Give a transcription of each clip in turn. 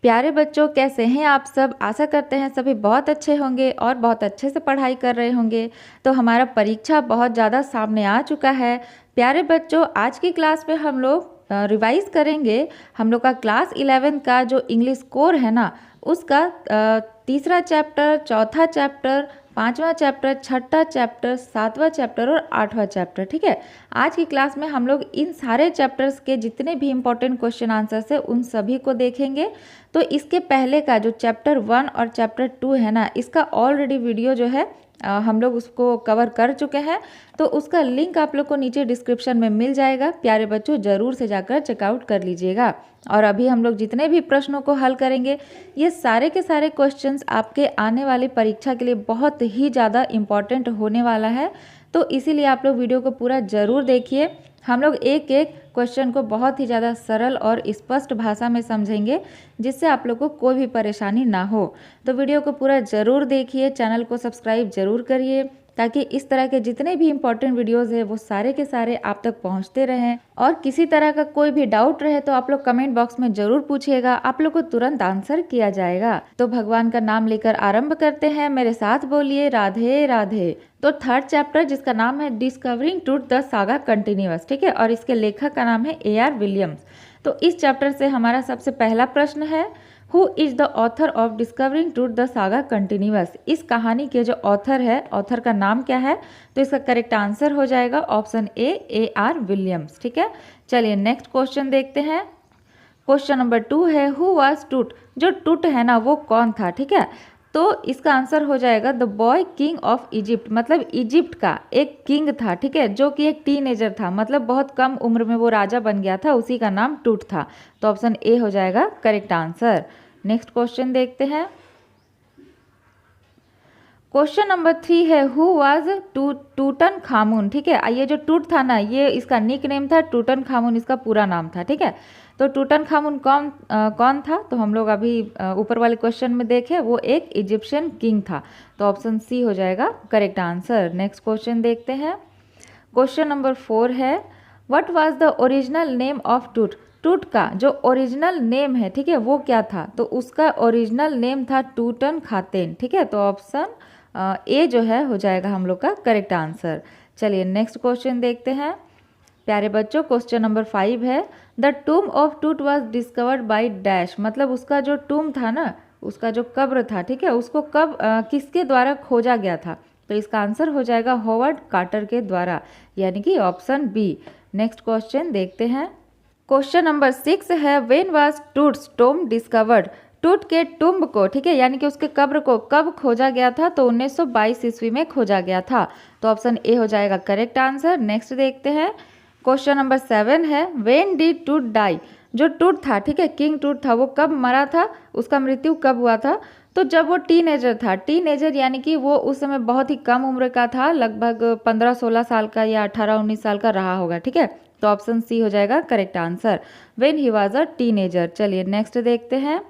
प्यारे बच्चों, कैसे हैं आप सब। आशा करते हैं सभी बहुत अच्छे होंगे और बहुत अच्छे से पढ़ाई कर रहे होंगे। तो हमारा परीक्षा बहुत ज़्यादा सामने आ चुका है। प्यारे बच्चों, आज की क्लास में हम लोग रिवाइज करेंगे हम लोग का क्लास 11 का जो इंग्लिश कोर है ना, उसका तीसरा चैप्टर, चौथा चैप्टर, पांचवा चैप्टर, छठा चैप्टर, सातवां चैप्टर और आठवां चैप्टर। ठीक है, आज की क्लास में हम लोग इन सारे चैप्टर्स के जितने भी इंपॉर्टेंट क्वेश्चन आंसर्स है उन सभी को देखेंगे। तो इसके पहले का जो चैप्टर 1 और चैप्टर 2 है ना, इसका ऑलरेडी वीडियो जो है हम लोग उसको कवर कर चुके हैं। तो उसका लिंक आप लोग को नीचे डिस्क्रिप्शन में मिल जाएगा। प्यारे बच्चों, ज़रूर से जाकर चेकआउट कर लीजिएगा। और अभी हम लोग जितने भी प्रश्नों को हल करेंगे, ये सारे के सारे क्वेश्चंस आपके आने वाली परीक्षा के लिए बहुत ही ज़्यादा इम्पॉर्टेंट होने वाला है। तो इसीलिए आप लोग वीडियो को पूरा ज़रूर देखिए। हम लोग एक एक क्वेश्चन को बहुत ही ज़्यादा सरल और स्पष्ट भाषा में समझेंगे, जिससे आप लोग को कोई भी परेशानी ना हो। तो वीडियो को पूरा ज़रूर देखिए, चैनल को सब्सक्राइब ज़रूर करिए, ताकि इस तरह के जितने भी इम्पोर्टेंट वीडियोस है वो सारे के सारे आप तक पहुंचते रहें। और किसी तरह का कोई भी डाउट रहे तो आप लोग कमेंट बॉक्स में ज़रूर पूछिएगा, आप लोग को तुरंत आंसर किया जाएगा। तो भगवान का नाम लेकर आरंभ करते हैं। मेरे साथ बोलिए राधे राधे। तो थर्ड चैप्टर, जिसका नाम है discovering truth the saga continuous, ठीक है, और इसके लेखक का नाम है A.R. विलियम्स। तो इस चैप्टर से हमारा सबसे पहला प्रश्न है, who is the author of discovering truth the saga continuous. इस कहानी के जो ऑथर है, ऑथर का नाम क्या है? तो इसका करेक्ट आंसर हो जाएगा ऑप्शन ए, A.R. विलियम्स। ठीक है, चलिए नेक्स्ट क्वेश्चन देखते हैं। क्वेश्चन नंबर 2 है, हु वाज टूट। जो टूट है ना, वो कौन था? ठीक है, तो इसका आंसर हो जाएगा the boy king of Egypt. मतलब इजिप्ट का एक किंग था, ठीक है, जो कि एक टीनेजर था, मतलब बहुत कम उम्र में वो राजा बन गया था, उसी का नाम टूट था। तो ऑप्शन ए हो जाएगा करेक्ट आंसर। नेक्स्ट क्वेश्चन देखते हैं। क्वेश्चन नंबर 3 है, हु वाज टूटन खामून। ठीक है, ये जो टूट था ना, ये इसका निक नेम था, टूटन खामून इसका पूरा नाम था। ठीक है, तो टूटन खामून कौन था? तो हम लोग अभी ऊपर वाले क्वेश्चन में देखें, वो एक इजिप्शियन किंग था। तो ऑप्शन सी हो जाएगा करेक्ट आंसर। नेक्स्ट क्वेश्चन देखते हैं। क्वेश्चन नंबर 4 है, what was the original name of टूट। टूट का जो ओरिजिनल नेम है, ठीक है, वो क्या था? तो उसका ओरिजिनल नेम था टूटन खातेन। ठीक है, तो ऑप्शन ए जो है हो जाएगा हम लोग का करेक्ट आंसर। चलिए नेक्स्ट क्वेश्चन देखते हैं। प्यारे बच्चों, क्वेश्चन नंबर 5 है, द टूम ऑफ टूट वाज डिस्कवर्ड बाय डैश। मतलब उसका जो टूम था ना, उसका जो कब्र था, ठीक है, उसको कब किसके द्वारा खोजा गया था? तो इसका आंसर हो जाएगा हॉवर्ड कार्टर के द्वारा, यानी कि ऑप्शन बी। नेक्स्ट क्वेश्चन देखते हैं। क्वेश्चन नंबर 6 है, व्हेन वाज टूट्स टूम डिस्कवर्ड। टूट के टुम्ब को, ठीक है, यानी कि उसके कब्र को कब खोजा गया था? तो 1922 ईस्वी में खोजा गया था। तो ऑप्शन ए हो जाएगा करेक्ट आंसर। नेक्स्ट देखते हैं। क्वेश्चन नंबर 7 है, व्हेन डिड टूट डाई। जो टूट था, ठीक है, किंग टूट था, वो कब मरा था? उसका मृत्यु कब हुआ था? तो जब वो टीनेजर था। टीनेजर यानी कि वो उस समय बहुत ही कम उम्र का था, लगभग 15-16 साल का या 18-19 साल का रहा होगा। ठीक है, तो ऑप्शन सी हो जाएगा correct answer, when he was a teenager. चलिए नेक्स्ट देखते हैं।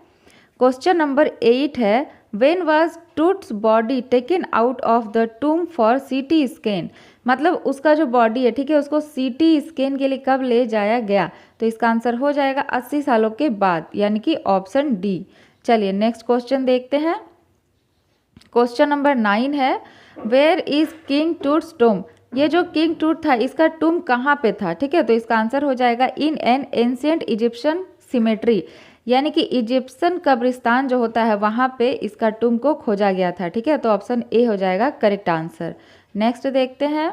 क्वेश्चन नंबर 8 है, when was Toots body taken out of the टूम for CT scan. मतलब उसका जो बॉडी है, ठीक है, उसको सीटी स्कैन के लिए कब ले जाया गया? तो इसका आंसर हो जाएगा 80 सालों के बाद, यानी कि ऑप्शन डी। चलिए नेक्स्ट क्वेश्चन देखते हैं। क्वेश्चन नंबर 9 है, वेयर इज किंग टूट्स टूम। ये जो किंग टूट था, इसका टूम कहाँ पे था? ठीक है, तो इसका आंसर हो जाएगा in an ancient Egyptian symmetry, यानी कि इजिप्शियन कब्रिस्तान जो होता है वहाँ पे इसका टूम को खोजा गया था। ठीक है, तो ऑप्शन ए हो जाएगा करेक्ट आंसर। नेक्स्ट देखते हैं।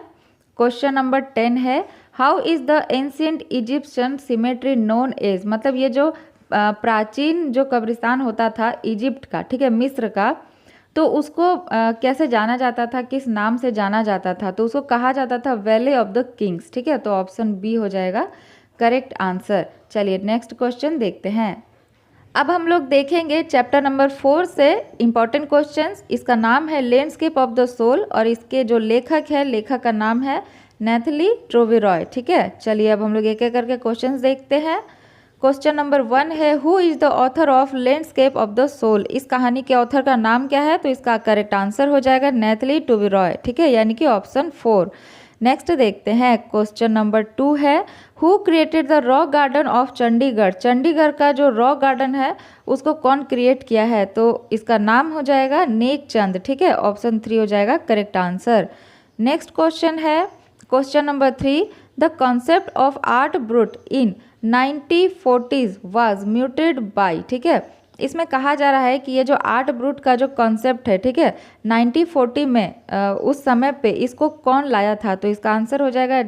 क्वेश्चन नंबर 10 है, how is the ancient Egyptian cemetery known as. मतलब ये जो प्राचीन जो कब्रिस्तान होता था इजिप्ट का, ठीक है, मिस्र का, तो उसको कैसे जाना जाता था, किस नाम से जाना जाता था? तो उसको कहा जाता था वैली ऑफ द किंग्स। ठीक है, तो ऑप्शन बी हो जाएगा करेक्ट आंसर। चलिए नेक्स्ट क्वेश्चन देखते हैं। अब हम लोग देखेंगे चैप्टर नंबर 4 से इम्पॉर्टेंट क्वेश्चंस। इसका नाम है लैंडस्केप ऑफ द सोल, और इसके जो लेखक है, लेखक का नाम है नैथली ट्रोविरॉय। ठीक है, चलिए अब हम लोग एक एक करके क्वेश्चंस देखते हैं। क्वेश्चन नंबर 1 है, who is the author of landscape of the soul. इस कहानी के ऑथर का नाम क्या है? तो इसका करेक्ट आंसर हो जाएगा नैथली ट्रोविरॉय। ठीक है, यानी कि ऑप्शन 4। नेक्स्ट देखते हैं, क्वेश्चन नंबर 2 है, who created the rock garden of Chandigarh. Chandigarh का जो रॉक गार्डन है उसको कौन क्रिएट किया है, तो इसका नाम हो जाएगा नेक चंद, ठीक है, ऑप्शन 3 हो जाएगा करेक्ट आंसर। नेक्स्ट क्वेश्चन है, question number 3, the concept of art brute in 1940s was muted by, ठीक है, इसमें कहा जा रहा है कि ये जो आर्ट ब्रूट का जो कॉन्सेप्ट है, ठीक है, 1940 में उस समय पे इसको कौन लाया था, तो इसका आंसर हो जाएगा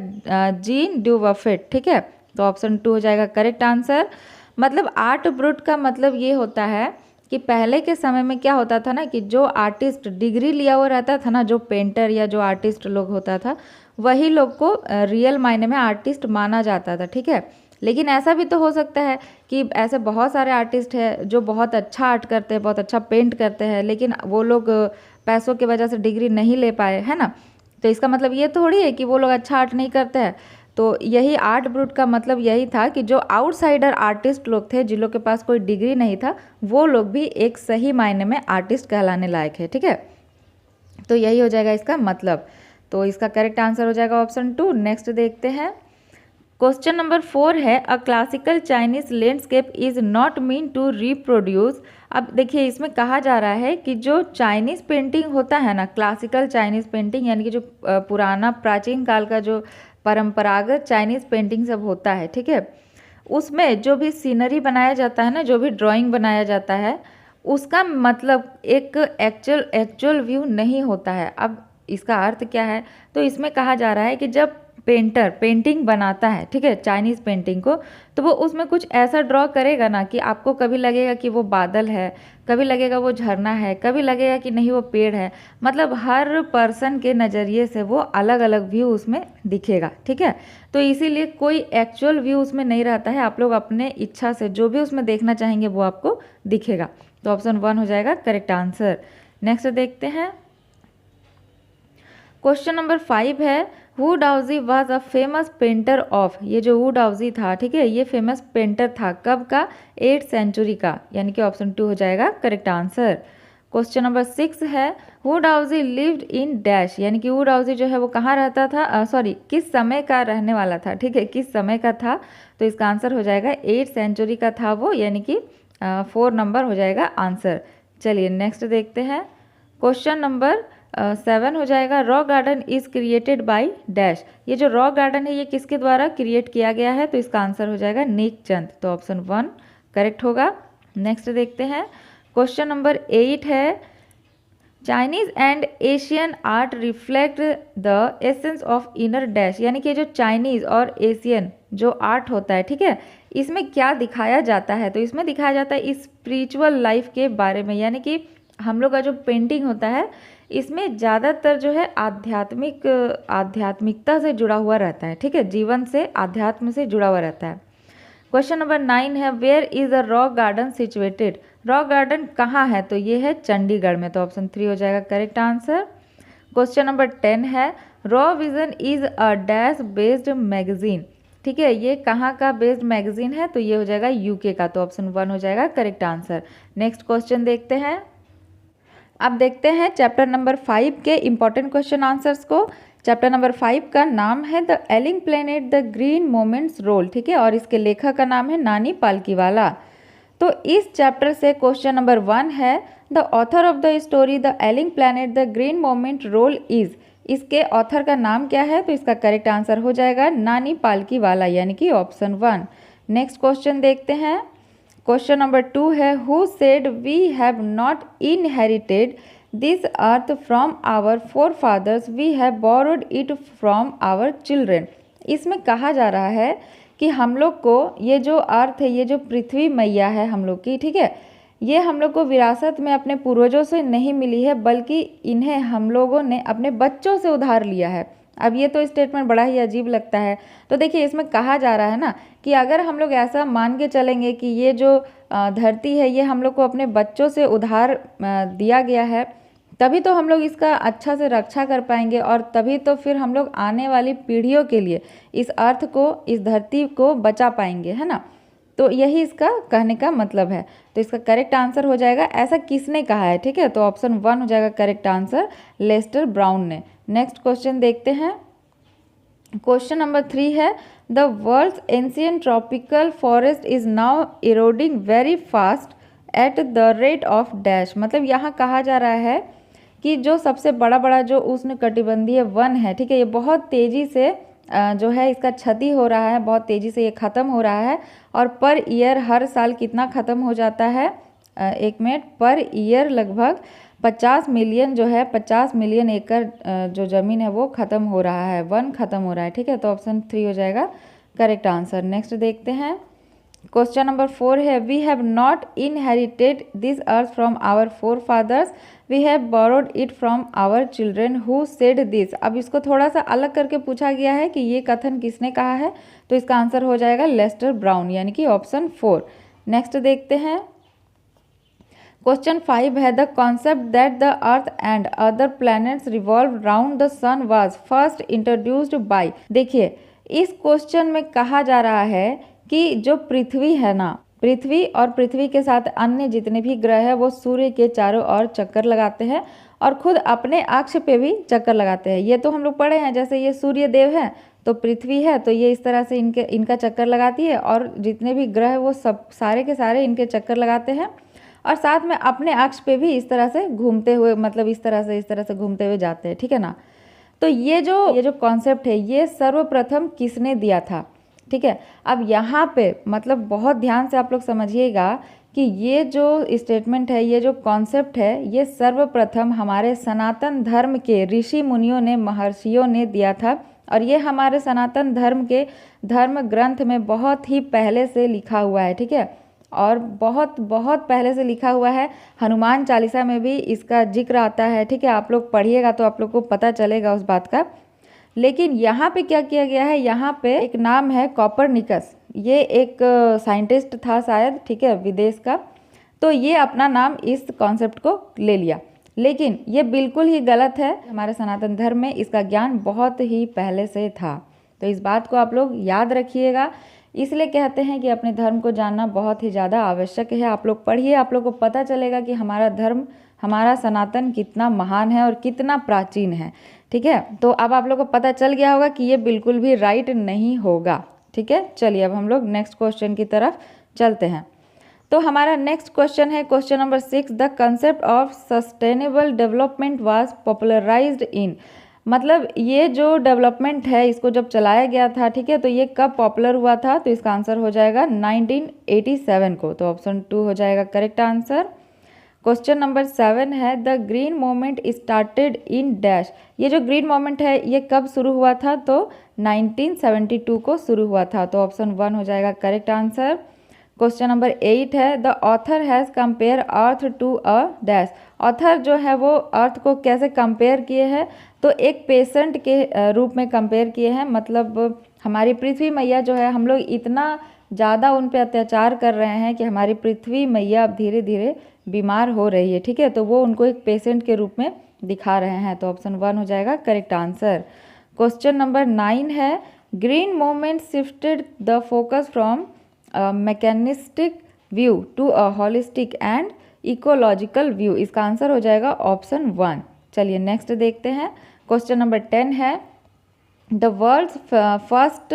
जीन ड्यूबफेट, ठीक है, तो ऑप्शन 2 हो जाएगा करेक्ट आंसर। मतलब आर्ट ब्रूट का मतलब ये होता है कि पहले के समय में क्या होता था ना कि जो आर्टिस्ट डिग्री लिया हुआ रहता था ना, जो पेंटर या जो आर्टिस्ट लोग होता था, वही लोग को रियल मायने में आर्टिस्ट माना जाता था, ठीक है। लेकिन ऐसा भी तो हो सकता है कि ऐसे बहुत सारे आर्टिस्ट हैं जो बहुत अच्छा आर्ट करते हैं, बहुत अच्छा पेंट करते हैं, लेकिन वो लोग पैसों की वजह से डिग्री नहीं ले पाए, है ना। तो इसका मतलब ये थोड़ी है कि वो लोग अच्छा आर्ट नहीं करते हैं। तो यही आर्ट ब्रूट का मतलब यही था कि जो आउटसाइडर आर्टिस्ट लोग थे, जिन लोग के पास कोई डिग्री नहीं था, वो लोग भी एक सही मायने में आर्टिस्ट कहलाने लायक है, ठीक है। तो यही हो जाएगा इसका मतलब। तो इसका करेक्ट आंसर हो जाएगा ऑप्शन 2। नेक्स्ट देखते हैं, क्वेश्चन नंबर 4 है, a classical Chinese landscape is not mean to reproduce. अब देखिए इसमें कहा जा रहा है कि जो चाइनीज़ पेंटिंग होता है ना, क्लासिकल चाइनीज़ पेंटिंग यानी कि जो पुराना प्राचीन काल का जो परंपरागत चाइनीज़ पेंटिंग सब होता है, ठीक है, उसमें जो भी सीनरी बनाया जाता है ना, जो भी ड्राइंग बनाया जाता है, उसका मतलब एक एक्चुअल व्यू नहीं होता है। अब इसका अर्थ क्या है, तो इसमें कहा जा रहा है कि जब पेंटर पेंटिंग बनाता है, ठीक है, चाइनीज़ पेंटिंग को, तो वो उसमें कुछ ऐसा ड्रॉ करेगा ना कि आपको कभी लगेगा कि वो बादल है, कभी लगेगा वो झरना है, कभी लगेगा कि नहीं वो पेड़ है। मतलब हर पर्सन के नज़रिए से वो अलग अलग व्यू उसमें दिखेगा, ठीक है। तो इसीलिए कोई एक्चुअल व्यू उसमें नहीं रहता है, आप लोग अपने इच्छा से जो भी उसमें देखना चाहेंगे वो आपको दिखेगा। तो ऑप्शन 1 हो जाएगा करेक्ट आंसर। नेक्स्ट देखते हैं, क्वेश्चन नंबर 5 है, Wu Daozi was a famous painter of. ये जो वू डाउजी था, ठीक है, ये फेमस पेंटर था कब का, 8th सेंचुरी का, यानी कि ऑप्शन 2 हो जाएगा करेक्ट आंसर। क्वेश्चन नंबर 6 है, वू डाउजी लिव्ड इन डैश, यानी कि वू डाउजी जो है वो कहाँ रहता था, किस समय का रहने वाला था, ठीक है, किस समय का था। तो इसका आंसर हो जाएगा 8th सेंचुरी का था वो, यानी कि 4 नंबर हो जाएगा आंसर। चलिए नेक्स्ट देखते हैं, क्वेश्चन नंबर 7 हो जाएगा, rock garden is created by dash. ये जो रॉक गार्डन है ये किसके द्वारा क्रिएट किया गया है, तो इसका आंसर हो जाएगा नेक चंद, तो ऑप्शन 1 करेक्ट होगा। नेक्स्ट देखते हैं, क्वेश्चन नंबर 8 है, Chinese and Asian art reflect the essence of inner dash, यानी कि जो चाइनीज और एशियन जो आर्ट होता है, ठीक है, इसमें क्या दिखाया जाता है, तो इसमें दिखाया जाता है स्पिरिचुअल लाइफ के बारे में। यानी कि हम लोग का जो पेंटिंग होता है इसमें ज़्यादातर जो है आध्यात्मिकता से जुड़ा हुआ रहता है, ठीक है, जीवन से आध्यात्म से जुड़ा हुआ रहता है। क्वेश्चन नंबर 9 है, where is a rock garden situated. Rock garden कहाँ है, तो ये है चंडीगढ़ में, तो ऑप्शन 3 हो जाएगा करेक्ट आंसर। क्वेश्चन नंबर 10 है, raw vision is a dash based magazine, ठीक है, ये कहाँ का बेस्ड मैगजीन है, तो ये हो जाएगा यूके का, तो ऑप्शन 1 हो जाएगा करेक्ट आंसर। नेक्स्ट क्वेश्चन देखते हैं, अब देखते हैं चैप्टर नंबर 5 के इंपॉर्टेंट क्वेश्चन आंसर्स को। चैप्टर नंबर 5 का नाम है the ailing planet the green moments role, ठीक है, और इसके लेखक का नाम है नानी पालकीवाला। तो इस चैप्टर से क्वेश्चन नंबर 1 है, the author of the story the ailing planet the green moment role is. इसके ऑथर का नाम क्या है, तो इसका करेक्ट आंसर हो जाएगा नानी पालकीवाला, यानी कि ऑप्शन 1। नेक्स्ट क्वेश्चन देखते हैं, क्वेश्चन नंबर 2 है, who said we have not inherited this earth from our forefathers, we have borrowed it from our children. इसमें कहा जा रहा है कि हम लोग को ये जो अर्थ है, ये जो पृथ्वी मैया है हम लोग की, ठीक है, ये हम लोग को विरासत में अपने पूर्वजों से नहीं मिली है, बल्कि इन्हें हम लोगों ने अपने बच्चों से उधार लिया है। अब ये तो स्टेटमेंट बड़ा ही अजीब लगता है। तो देखिए इसमें कहा जा रहा है ना कि अगर हम लोग ऐसा मान के चलेंगे कि ये जो धरती है ये हम लोग को अपने बच्चों से उधार दिया गया है, तभी तो हम लोग इसका अच्छा से रक्षा कर पाएंगे, और तभी तो फिर हम लोग आने वाली पीढ़ियों के लिए इस अर्थ को, इस धरती को बचा पाएंगे, है ना। तो यही इसका कहने का मतलब है। तो इसका करेक्ट आंसर हो जाएगा, ऐसा किसने कहा है, ठीक है, तो ऑप्शन 1 हो जाएगा करेक्ट आंसर, लेस्टर ब्राउन ने। नेक्स्ट क्वेश्चन देखते हैं, क्वेश्चन नंबर 3 है the world's ancient tropical forest is now eroding very fast at the rate of dash. मतलब यहाँ कहा जा रहा है कि जो सबसे बड़ा बड़ा जो उष्णकटिबंधीय वन है, ठीक है, ये बहुत तेज़ी से जो है इसका क्षति हो रहा है, बहुत तेज़ी से ये ख़त्म हो रहा है। और पर ईयर हर साल कितना ख़त्म हो जाता है, एक मिनट, पर ईयर लगभग 50 मिलियन जो है 50 मिलियन एकड़ जो ज़मीन है वो ख़त्म हो रहा है, वन ख़त्म हो रहा है, ठीक है। तो ऑप्शन 3 हो जाएगा करेक्ट आंसर। नेक्स्ट देखते हैं क्वेश्चन नंबर 4 है we have not inherited this earth from our forefathers, we have borrowed it from our children who said this. अब इसको थोड़ा सा अलग करके पूछा गया है कि ये कथन किसने कहा है, तो इसका आंसर हो जाएगा लेस्टर ब्राउन, यानी कि ऑप्शन 4। नेक्स्ट देखते हैं क्वेश्चन 5 है the concept that the earth and other planets revolve round the sun was first introduced by. देखिए इस क्वेश्चन में कहा जा रहा है कि जो पृथ्वी है ना, पृथ्वी और पृथ्वी के साथ अन्य जितने भी ग्रह हैं वो सूर्य के चारों ओर चक्कर लगाते हैं और खुद अपने अक्ष पे भी चक्कर लगाते हैं। ये तो हम लोग पढ़े हैं, जैसे ये सूर्य देव है तो पृथ्वी है तो ये इस तरह से इनका चक्कर लगाती है और जितने भी ग्रह है वो सब सारे के सारे इनके चक्कर लगाते हैं और साथ में अपने अक्ष पे भी इस तरह से घूमते हुए, मतलब इस तरह से घूमते हुए जाते हैं, ठीक है ना। तो ये जो कॉन्सेप्ट है ये सर्वप्रथम किसने दिया था, ठीक है। अब यहाँ पे मतलब बहुत ध्यान से आप लोग समझिएगा कि ये जो स्टेटमेंट है, ये जो कॉन्सेप्ट है, ये सर्वप्रथम हमारे सनातन धर्म के ऋषि मुनियों ने, महर्षियों ने दिया था और ये हमारे सनातन धर्म के धर्म ग्रंथ में बहुत ही पहले से लिखा हुआ है, ठीक है। और बहुत बहुत पहले से लिखा हुआ है, हनुमान चालीसा में भी इसका जिक्र आता है, ठीक है। आप लोग पढ़िएगा तो आप लोग को पता चलेगा उस बात का। लेकिन यहाँ पे क्या किया गया है, यहाँ पे एक नाम है कॉपरनिकस, ये एक साइंटिस्ट था शायद, ठीक है, विदेश का। तो ये अपना नाम इस कॉन्सेप्ट को ले लिया, लेकिन ये बिल्कुल ही गलत है। हमारे सनातन धर्म में इसका ज्ञान बहुत ही पहले से था, तो इस बात को आप लोग याद रखिएगा। इसलिए कहते हैं कि अपने धर्म को जानना बहुत ही ज़्यादा आवश्यक है। आप लोग पढ़िए, आप लोग को पता चलेगा कि हमारा धर्म, हमारा सनातन कितना महान है और कितना प्राचीन है, ठीक है। तो अब आप लोग को पता चल गया होगा कि ये बिल्कुल भी राइट नहीं होगा, ठीक है। चलिए अब हम लोग नेक्स्ट क्वेश्चन की तरफ चलते हैं। तो हमारा नेक्स्ट क्वेश्चन है question number 6 the concept of sustainable development was popularised in. मतलब ये जो डेवलपमेंट है इसको जब चलाया गया था, ठीक है, तो ये कब पॉपुलर हुआ था, तो इसका आंसर हो जाएगा 1987 को, तो ऑप्शन 2 हो जाएगा करेक्ट आंसर। क्वेश्चन नंबर 7 है the green movement started in dash. ये जो ग्रीन मूवमेंट है ये कब शुरू हुआ था, तो 1972 को शुरू हुआ था, तो ऑप्शन 1 हो जाएगा करेक्ट आंसर। क्वेश्चन नंबर 8 है the author has compare earth to a dash. Author जो है वो अर्थ को कैसे कंपेयर किए हैं, तो एक पेशेंट के रूप में कंपेयर किए हैं। मतलब हमारी पृथ्वी मैया जो है, हम लोग इतना ज़्यादा उन पे अत्याचार कर रहे हैं कि हमारी पृथ्वी मैया अब धीरे धीरे बीमार हो रही है, ठीक है, तो वो उनको एक पेशेंट के रूप में दिखा रहे हैं, तो ऑप्शन 1 हो जाएगा करेक्ट आंसर। क्वेश्चन नंबर 9 है green movement shifted the focus from mechanistic view to a holistic and ecological view. इसका आंसर हो जाएगा ऑप्शन 1। चलिए नेक्स्ट देखते हैं। क्वेश्चन नंबर 10 है the world's first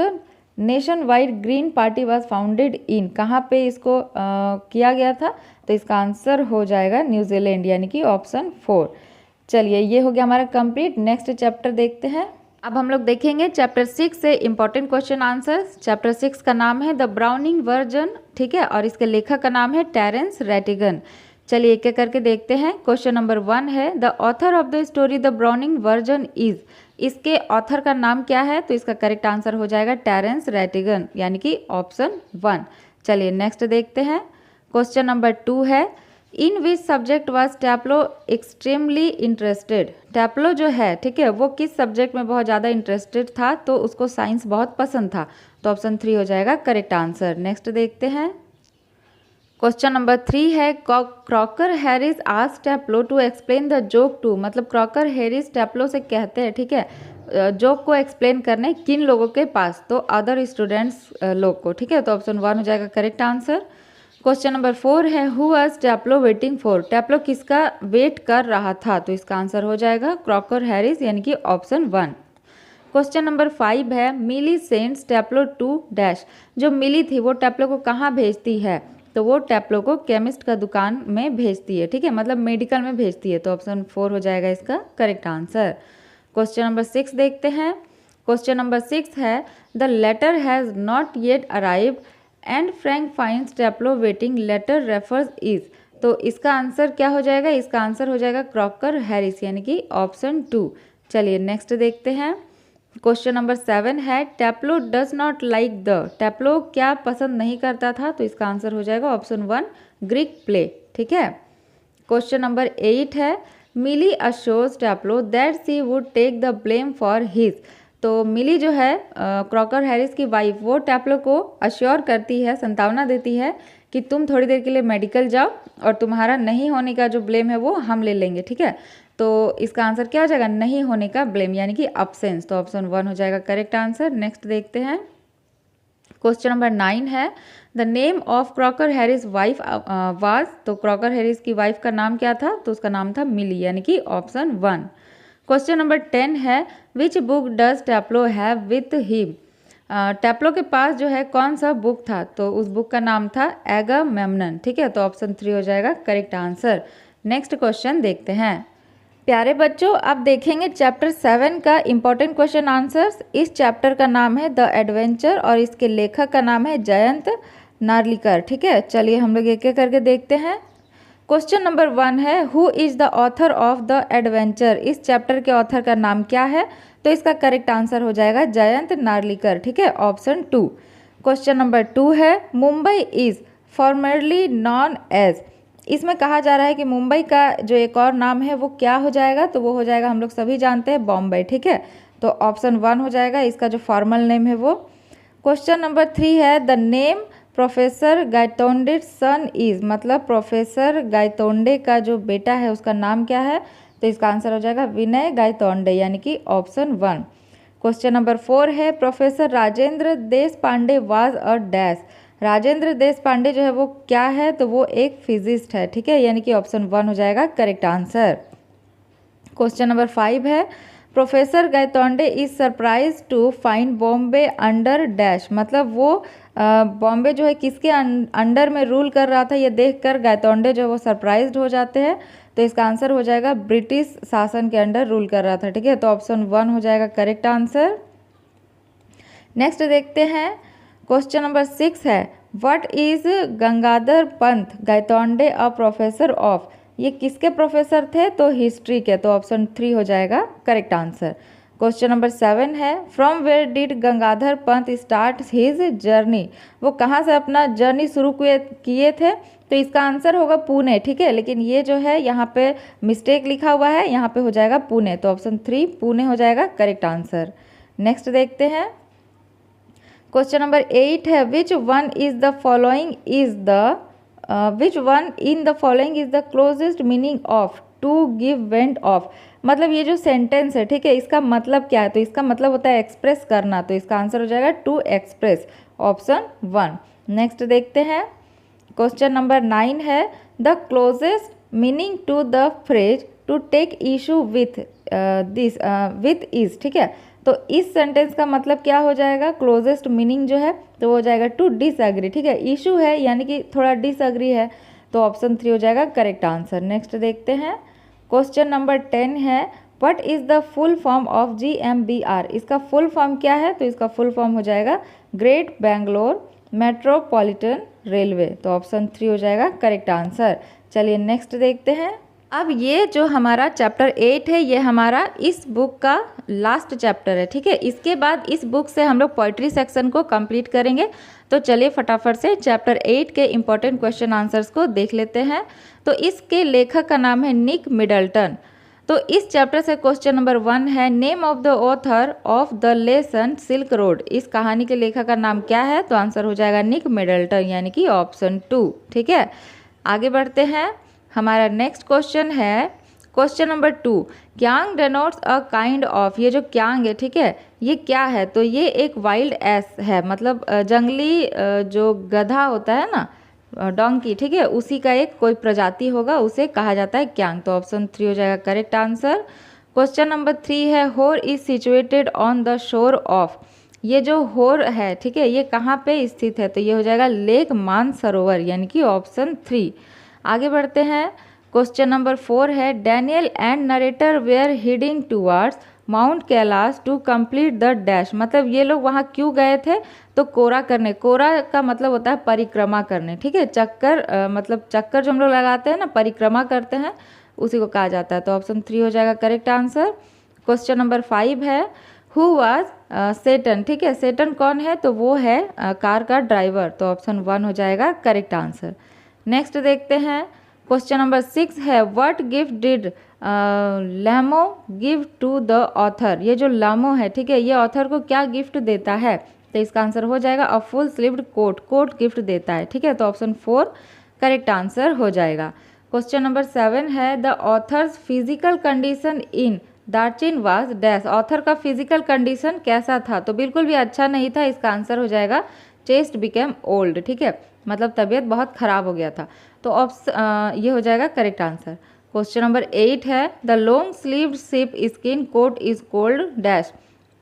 nationwide green party was founded in. कहाँ पे इसको किया गया था, तो इसका आंसर हो जाएगा न्यूजीलैंड, यानी कि ऑप्शन 4। चलिए ये हो गया हमारा कंप्लीट। नेक्स्ट चैप्टर देखते हैं। अब हम लोग देखेंगे चैप्टर 6 से इंपॉर्टेंट क्वेश्चन आंसर्स। चैप्टर 6 का नाम है द ब्राउनिंग वर्जन, ठीक है, और इसके लेखक का नाम है टेरेंस रैटिगन। चलिए एक एक करके देखते हैं। क्वेश्चन नंबर 1 है the author of the story the browning version is. इसके ऑथर का नाम क्या है, तो इसका करेक्ट आंसर हो जाएगा टेरेंस रैटिगन, यानी कि ऑप्शन 1। चलिए नेक्स्ट देखते हैं। क्वेश्चन नंबर 2 है in which subject was Taplow extremely interested. Taplow जो है, ठीक है, वो किस सब्जेक्ट में बहुत ज़्यादा इंटरेस्टेड था, तो उसको साइंस बहुत पसंद था, तो ऑप्शन 3 हो जाएगा करेक्ट आंसर। नेक्स्ट देखते हैं। क्वेश्चन नंबर 3 है Crocker Harris asked Taplow to explain the joke to. मतलब क्रॉकर हैरिस टैप्लो से कहते हैं, ठीक है, जोक को एक्सप्लेन करने किन लोगों के पास, तो अदर स्टूडेंट्स लोग को, ठीक है, तो ऑप्शन 1 हो जाएगा करेक्ट आंसर। क्वेश्चन नंबर 4 है हु वाज टैप्लो वेटिंग फॉर। टैप्लो किसका वेट कर रहा था, तो इसका आंसर हो जाएगा क्रॉकर हैरिस, यानी कि ऑप्शन 1। क्वेश्चन नंबर 5 है मिली सेंड्स टेप्लो टू डैश। जो मिली थी वो टेप्लो को कहाँ भेजती है, तो वो टेप्लो को केमिस्ट का दुकान में भेजती है, ठीक है, मतलब मेडिकल में भेजती है। तो ऑप्शन 4 हो जाएगा इसका करेक्ट आंसर। क्वेश्चन नंबर 6 देखते हैं। क्वेश्चन नंबर 6 है the letter has not yet arrive and Frank finds Taplow waiting, letter refers is. तो इसका आंसर क्या हो जाएगा, इसका आंसर हो जाएगा क्रॉकर हैरिस, यानी कि ऑप्शन 2। चलिए नेक्स्ट देखते हैं। क्वेश्चन नंबर 7 है टेप्लो डज नॉट लाइक द। टेप्लो क्या पसंद नहीं करता था, तो इसका आंसर हो जाएगा ऑप्शन 1 ग्रीक प्ले, ठीक है। क्वेश्चन नंबर 8 है Millie assures Taplow that she would take the blame for his. तो मिली जो है क्रॉकर हैरिस की वाइफ, वो टेप्लो को अश्योर करती है, संभावना देती है कि तुम थोड़ी देर के लिए मेडिकल जाओ और तुम्हारा नहीं होने का जो ब्लेम है वो हम ले लेंगे, ठीक है। तो इसका आंसर क्या हो जाएगा, नहीं होने का ब्लेम, यानी कि अब्सेंस। तो ऑप्शन 1 हो जाएगा करेक्ट आंसर। नेक्स्ट देखते हैं। क्वेश्चन नंबर 9 है the name of Crocker Harris wife was. तो क्रॉकर हैरिस की वाइफ का नाम क्या था, तो उसका नाम था मिली, यानी कि ऑप्शन 1। क्वेश्चन नंबर 10 है which book does Taplow have with him. Taplow के पास जो है कौन सा बुक था, तो उस बुक का नाम था एगामेम्नन, ठीक है। तो ऑप्शन 3 हो जाएगा करेक्ट आंसर। नेक्स्ट क्वेश्चन देखते हैं। प्यारे बच्चों, अब देखेंगे चैप्टर 7 का इम्पोर्टेंट क्वेश्चन आंसर्स। इस चैप्टर का नाम है द एडवेंचर और इसके लेखक का नाम है जयंत नार्लिकर, ठीक है। चलिए हम लोग एक एक करके देखते हैं। क्वेश्चन नंबर 1 है who is the author of the adventure. इस चैप्टर के ऑथर का नाम क्या है, तो इसका करेक्ट आंसर हो जाएगा जयंत नार्लिकर, ठीक है, ऑप्शन 2। क्वेश्चन नंबर 2 है Mumbai is formerly known as. इसमें कहा जा रहा है कि मुंबई का जो एक और नाम है वो क्या हो जाएगा, तो वो हो जाएगा, हम लोग सभी जानते हैं, बॉम्बे, ठीक है। तो ऑप्शन 1 हो जाएगा इसका जो फॉर्मल नेम है वो। क्वेश्चन नंबर 3 है the name professor Gaitonde son is. मतलब प्रोफेसर गायतोंडे का जो बेटा है उसका नाम क्या है, तो इसका आंसर हो जाएगा विनय गायतोंडे, यानी कि ऑप्शन 1। क्वेश्चन नंबर 4 है professor Rajendra Desh Pande was a dash. Rajendra Desh Pande जो है वो क्या है, तो वो एक फिजिस्ट है, ठीक है, यानी कि ऑप्शन 1 हो जाएगा करेक्ट आंसर। क्वेश्चन नंबर 5 है professor Gaitonde is surprise to find Bombay under dash. मतलब वो बॉम्बे जो है किसके अंडर में रूल कर रहा था, ये देखकर गायतोंडे जो है वो सरप्राइज्ड हो जाते हैं। तो इसका आंसर हो जाएगा ब्रिटिश शासन के अंडर रूल कर रहा था, ठीक है। तो ऑप्शन 1 हो जाएगा करेक्ट आंसर। नेक्स्ट देखते हैं। क्वेश्चन नंबर 6 है what is Gangadhar Pant Gaitonde a professor of. ये किसके प्रोफेसर थे, तो हिस्ट्री के। तो ऑप्शन 3 हो जाएगा करेक्ट आंसर। क्वेश्चन नंबर 7 है from where did Gangadhar Pant start his journey. वो कहाँ से अपना जर्नी शुरू किए थे, तो इसका आंसर होगा पुणे, ठीक है। लेकिन ये जो है यहाँ पे मिस्टेक लिखा हुआ है, यहाँ पे हो जाएगा पुणे। तो ऑप्शन 3 पुणे हो जाएगा करेक्ट आंसर। नेक्स्ट देखते हैं। क्वेश्चन नंबर 8 है which one is the following is the which one in the following is the closest meaning of to give vent of. मतलब ये जो सेंटेंस है, ठीक है, इसका मतलब क्या है, तो इसका मतलब होता है एक्सप्रेस करना। तो इसका आंसर हो जाएगा टू एक्सप्रेस, ऑप्शन 1। नेक्स्ट देखते हैं। क्वेश्चन नंबर 9 है the closest meaning to the phrase to take issue with this with is, ठीक है। तो इस सेंटेंस का मतलब क्या हो जाएगा, क्लोजेस्ट मीनिंग जो है तो वो हो जाएगा टू डिसएग्री, ठीक है। इशू है यानी कि थोड़ा डिसएग्री है, तो ऑप्शन 3 हो जाएगा करेक्ट आंसर। नेक्स्ट देखते हैं। क्वेश्चन नंबर 10 है what is the full form of GMBR। इसका फुल फॉर्म क्या है, तो इसका फुल फॉर्म हो जाएगा ग्रेट बेंगलोर मेट्रोपॉलिटन रेलवे। तो ऑप्शन 3 हो जाएगा करेक्ट आंसर। चलिए नेक्स्ट देखते हैं। अब ये जो हमारा चैप्टर 8 है ये हमारा इस बुक का लास्ट चैप्टर है, ठीक है। इसके बाद इस बुक से हम लोग पोइट्री सेक्शन को कंप्लीट करेंगे। तो चलिए फटाफट से चैप्टर 8 के इम्पोर्टेंट क्वेश्चन आंसर्स को देख लेते हैं। तो इसके लेखक का नाम है निक मिडल्टन। तो इस चैप्टर से क्वेश्चन नंबर 1 है name of the author of the lesson silk road. इस कहानी के लेखक का नाम क्या है, तो आंसर हो जाएगा निक मिडल्टन, यानी कि ऑप्शन 2, ठीक है। आगे बढ़ते हैं। हमारा नेक्स्ट क्वेश्चन है question number 2 Kiang denotes a kind of. ये जो क्यांग है, ठीक है, ये क्या है, तो ये एक वाइल्ड एस है, मतलब जंगली जो गधा होता है ना, डोंकी, ठीक है, उसी का एक कोई प्रजाति होगा, उसे कहा जाता है क्यांग। तो ऑप्शन 3 हो जाएगा करेक्ट आंसर। क्वेश्चन नंबर 3 है होर is situated on the shore of. ये जो होर है, ठीक है, ये कहाँ पे स्थित है, तो ये हो जाएगा लेक मानसरोवर, यानी कि ऑप्शन 3। आगे बढ़ते हैं। क्वेश्चन नंबर 4 है Daniel and narrator were heading towards mount Kailash to complete the dash. मतलब ये लोग वहाँ क्यों गए थे, तो कोरा करने। कोरा का मतलब होता है परिक्रमा करने, ठीक है, चक्कर मतलब चक्कर जो हम लोग लगाते हैं ना, परिक्रमा करते हैं, उसी को कहा जाता है। तो ऑप्शन 3 हो जाएगा करेक्ट आंसर। क्वेश्चन नंबर 5 है हु वाज सेटन। ठीक है, सेटन कौन है, तो वो है कार का ड्राइवर। तो ऑप्शन 1 हो जाएगा करेक्ट आंसर। नेक्स्ट देखते हैं। क्वेश्चन नंबर 6 है what gift did Lamo give to the author. ये जो लामो है, ठीक है, ये ऑथर को क्या गिफ्ट देता है, तो इसका आंसर हो जाएगा a full sleeved coat. Coat gift देता है, ठीक है, तो ऑप्शन 4 करेक्ट आंसर हो जाएगा। क्वेश्चन नंबर 7 है the author's physical condition in Darchen was dash. Author का फिजिकल कंडीशन कैसा था, तो बिल्कुल भी अच्छा नहीं था। इसका आंसर हो जाएगा चेस्ट बिकेम ओल्ड। ठीक है, मतलब तबीयत बहुत ख़राब हो गया था। तो ऑप्शन ये हो जाएगा करेक्ट आंसर। क्वेश्चन नंबर 8 है the long sleeved sheepskin coat is called dash.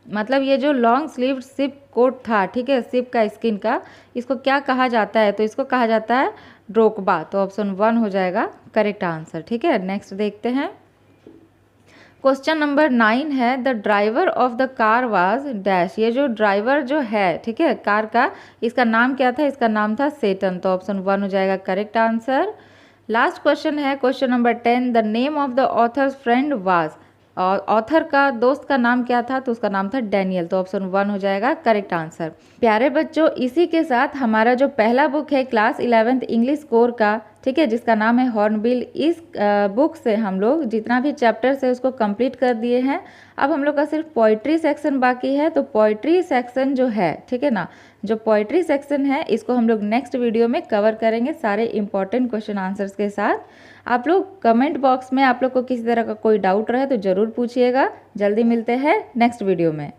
मतलब ये जो लॉन्ग स्लीव्ड शिप कोट था, ठीक है, शिप का स्किन का, इसको क्या कहा जाता है, तो इसको कहा जाता है ड्रोकबा। तो ऑप्शन 1 हो जाएगा करेक्ट आंसर। ठीक है, नेक्स्ट देखते हैं। क्वेश्चन नंबर 9 है the driver of the car was dash. ये जो ड्राइवर जो है, ठीक है, कार का, इसका नाम क्या था, इसका नाम था सेटन। तो ऑप्शन 1 हो जाएगा करेक्ट आंसर। लास्ट क्वेश्चन है question number 10 the name of the author's friend was. और ऑथर का दोस्त का नाम क्या था, तो उसका नाम था डैनियल। तो ऑप्शन 1 हो जाएगा करेक्ट आंसर। प्यारे बच्चों, इसी के साथ हमारा जो पहला बुक है क्लास 11th इंग्लिश कोर का, ठीक है, जिसका नाम है हॉर्नबिल, इस बुक से हम लोग जितना भी चैप्टर्स है उसको कंप्लीट कर दिए हैं। अब हम लोग का सिर्फ पोइट्री सेक्शन बाकी है। तो पोइट्री सेक्शन जो है, ठीक है ना, जो पोइट्री सेक्शन है इसको हम लोग नेक्स्ट वीडियो में कवर करेंगे सारे इंपॉर्टेंट क्वेश्चन आंसर्स के साथ। आप लोग कमेंट बॉक्स में आप लोग को किसी तरह का कोई डाउट रहे तो ज़रूर पूछिएगा। जल्दी मिलते हैं नेक्स्ट वीडियो में।